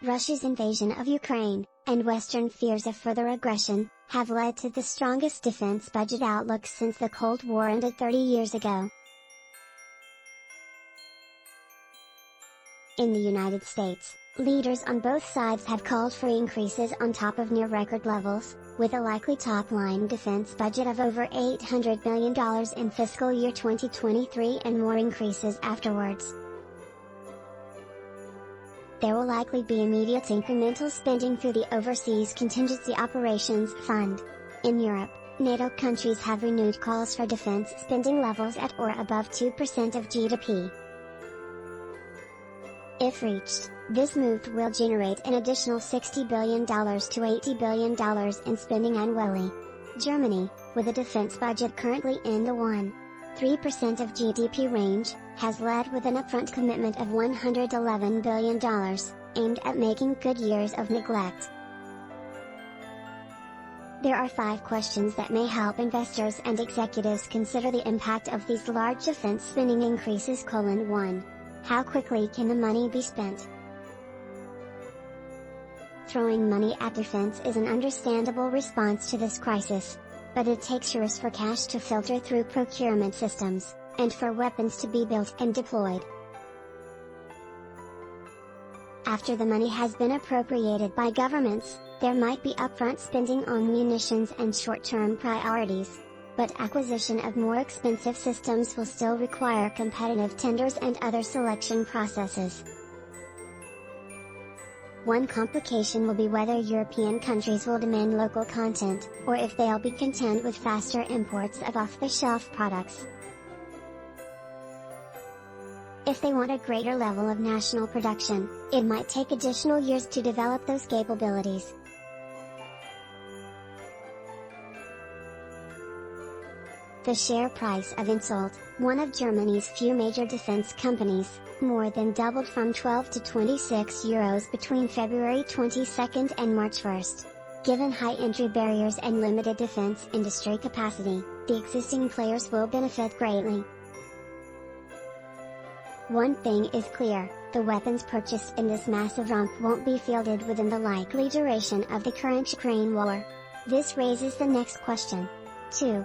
Russia's invasion of Ukraine, and Western fears of further aggression, have led to the strongest defense budget outlook since the Cold War ended 30 years ago. In the United States, leaders on both sides have called for increases on top of near-record levels, with a likely top-line defense budget of over $800 billion in fiscal year 2023 and more increases afterwards. There will likely be immediate incremental spending through the Overseas Contingency Operations Fund. In Europe, NATO countries have renewed calls for defense spending levels at or above 2% of GDP. If reached, this move will generate an additional $60 billion to $80 billion in spending annually. Germany, with a defense budget currently in the 1.3% of GDP range, has led with an upfront commitment of $111 billion, aimed at making good years of neglect. There are 5 questions that may help investors and executives consider the impact of these large defense spending increases. 1. How quickly can the money be spent? Throwing money at defense is an understandable response to this crisis. But it takes years for cash to filter through procurement systems, and for weapons to be built and deployed. After the money has been appropriated by governments, there might be upfront spending on munitions and short-term priorities. But acquisition of more expensive systems will still require competitive tenders and other selection processes. One complication will be whether European countries will demand local content, or if they'll be content with faster imports of off-the-shelf products. If they want a greater level of national production, it might take additional years to develop those capabilities. The share price of Hensoldt, one of Germany's few major defense companies, more than doubled from 12 to 26 euros between February 22 and March 1. Given high entry barriers and limited defense industry capacity, the existing players will benefit greatly. One thing is clear, the weapons purchased in this massive romp won't be fielded within the likely duration of the current Ukraine war. This raises the next question. 2.